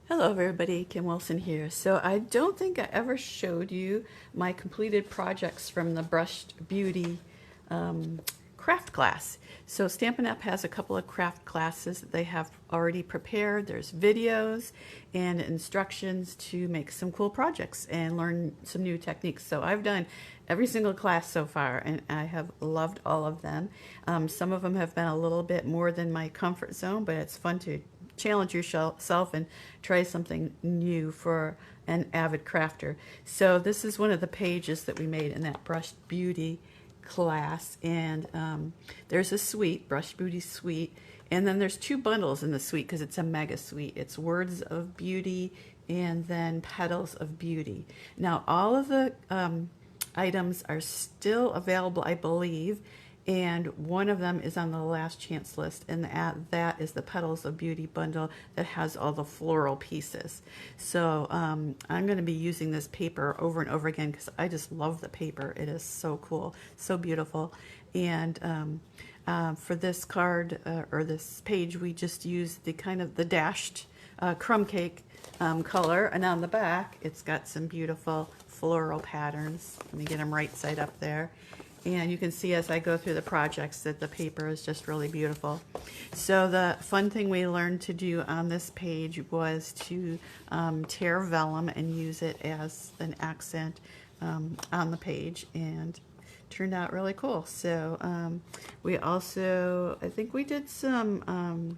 Hello everybody, Kim Wilson here. So I don't think I ever showed you my completed projects from the Brushed Beauty craft class. So Stampin' Up! Has a couple of craft classes that they have already prepared. There's videos and instructions to make some cool projects and learn some new techniques. So I've done every single class so far and I have loved all of them. Some of them have been a little bit more than my comfort zone, but it's fun to challenge yourself and try something new for an avid crafter. So this is one of the pages that we made in that Brushed Beauty class, and there's a suite, Brushed Beauty suite, and then there's two bundles in the suite because it's a mega suite. It's Words of Beauty and then Petals of Beauty. Now all of the items are still available, I believe, and one of them is on the last chance list, and that is the Petals of Beauty bundle that has all the floral pieces. So I'm going to be using this paper over and over again because I just love the paper. It is so cool, so beautiful. And for this card or this page, we just used the kind of the dashed crumb cake color, and on the back it's got some beautiful floral patterns. Let me get them right side up there. And you can see as I go through the projects that the paper is just really beautiful. So the fun thing we learned to do on this page was to tear vellum and use it as an accent on the page, and turned out really cool. So we also, I think we did some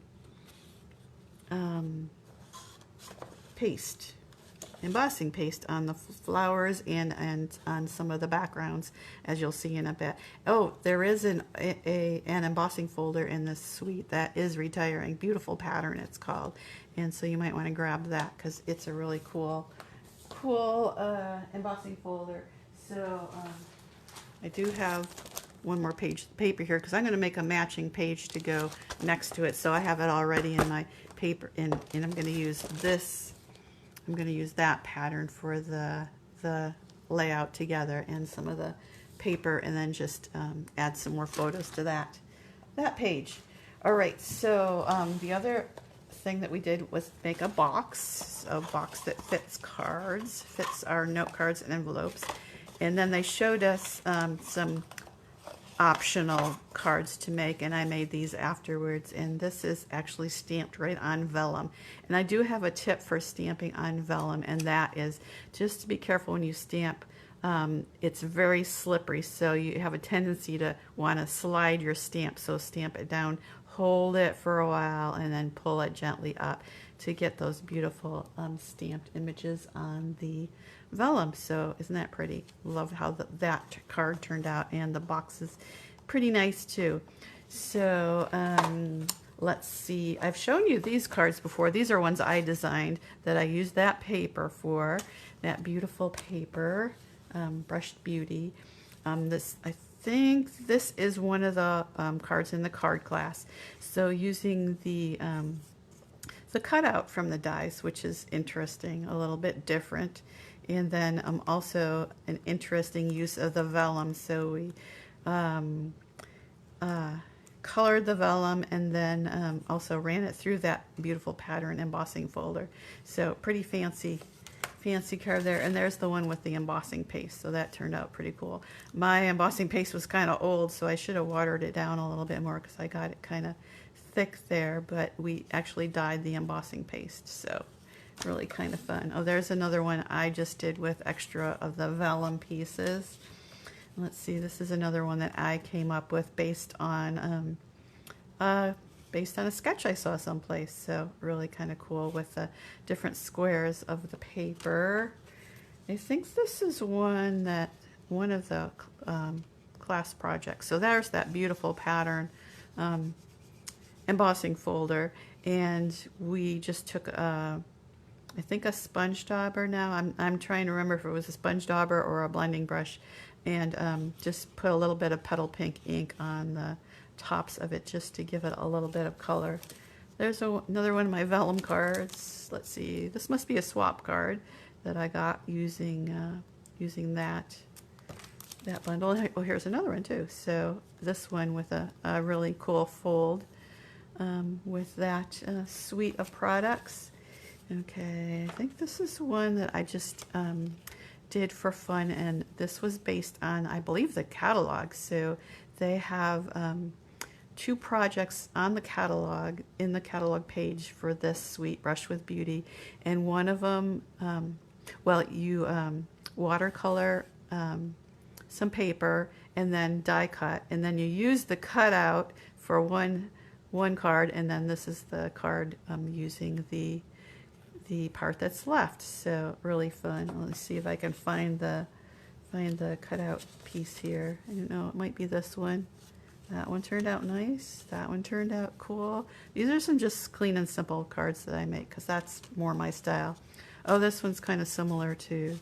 paste, embossing paste on the flowers and on some of the backgrounds, as you'll see in a bit. Oh, there is an embossing folder in this suite that is retiring. Beautiful pattern it's called, and so you might want to grab that because it's a really cool embossing folder. So I do have one more paper here because I'm going to make a matching page to go next to it. So I have it already in my paper, and I'm going to use this. I'm going to use that pattern for the layout together and some of the paper, and then just add some more photos to that page. All right, so the other thing that we did was make a box that fits cards, fits our note cards and envelopes. And then they showed us some optional cards to make, and I made these afterwards, and this is actually stamped right on vellum. And I do have a tip for stamping on vellum, and that is just to be careful when you stamp. It's very slippery, so you have a tendency to want to slide your stamp. So stamp it down, hold it for a while, and then pull it gently up to get those beautiful stamped images on the vellum. So isn't that pretty? Love how that card turned out, and the box is pretty nice too. So let's see, I've shown you these cards before. These are ones I designed that I used that paper for, that beautiful paper, Brushed Beauty. I think this is one of the cards in the card class. So using the cutout from the dies, which is interesting, a little bit different. And then also an interesting use of the vellum. So we colored the vellum and then also ran it through that beautiful pattern embossing folder. So pretty fancy card there. And there's the one with the embossing paste. So that turned out pretty cool. My embossing paste was kind of old, so I should have watered it down a little bit more because I got it kind of thick there, but we actually dyed the embossing paste, so really kind of fun. Oh, there's another one I just did with extra of the vellum pieces. Let's see, this is another one that I came up with based on a sketch I saw someplace, so really kind of cool with the different squares of the paper. I think this is one of the class projects. So there's that beautiful pattern embossing folder, and we just took I think a sponge dauber. Now I'm trying to remember if it was a sponge dauber or a blending brush, and just put a little bit of petal pink ink on the tops of it just to give it a little bit of color. There's another one of my vellum cards. Let's see, this must be a swap card that I got using that bundle. Oh, here's another one too. So this one with a really cool fold with that suite of products. Okay, I think this is one that I just did for fun, and this was based on, I believe, the catalog. So they have two projects on the catalog, in the catalog page for this suite, Brush with Beauty, and one of them, well, you watercolor some paper and then die cut, and then you use the cutout for one card, and then this is the card using the part that's left. So really fun. Let's see if I can find the cutout piece here. I don't know, it might be this one. That one turned out nice. That one turned out cool. These are some just clean and simple cards that I make because that's more my style. Oh, this one's kind of similar to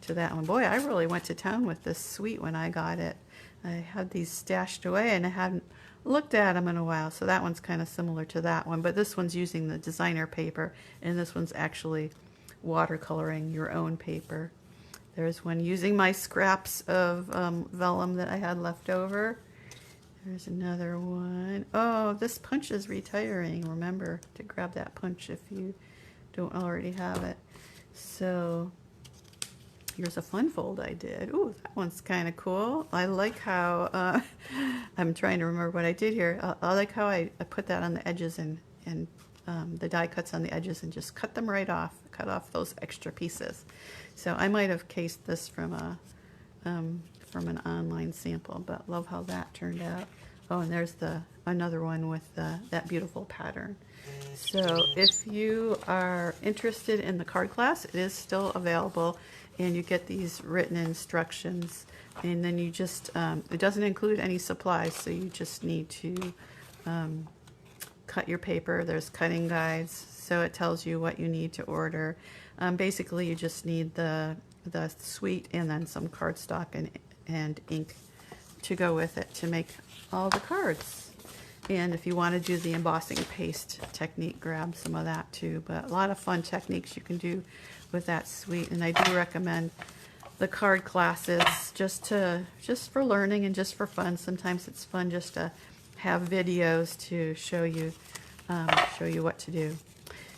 that one. Boy, I really went to town with this suite when I got it. I had these stashed away and I hadn't looked at them in a while, so that one's kind of similar to that one, but this one's using the designer paper and this one's actually watercoloring your own paper. There's one using my scraps of vellum that I had left over. There's another one. Oh, this punch is retiring. Remember to grab that punch if you don't already have it. So here's a fun fold I did. Ooh, that one's kind of cool. I like how, I'm trying to remember what I did here. I like how I put that on the edges and the die cuts on the edges and just cut them right off, cut off those extra pieces. So I might have cased this from an online sample, but love how that turned out. Oh, and there's another one with that beautiful pattern. So if you are interested in the card class, it is still available, and you get these written instructions, and then you just, it doesn't include any supplies, so you just need to cut your paper. There's cutting guides, so it tells you what you need to order. Basically, you just need the suite and then some cardstock and ink to go with it to make all the cards. And if you want to do the embossing paste technique, grab some of that too. But a lot of fun techniques you can do with that suite, and I do recommend the card classes just for learning and just for fun. Sometimes it's fun just to have videos to show you what to do.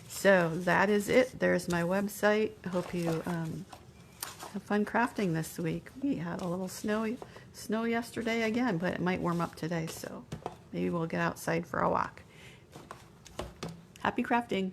So that is it. There's my website. I hope you have fun crafting this week. We had a little snow yesterday again, but it might warm up today, so maybe we'll get outside for a walk. Happy crafting!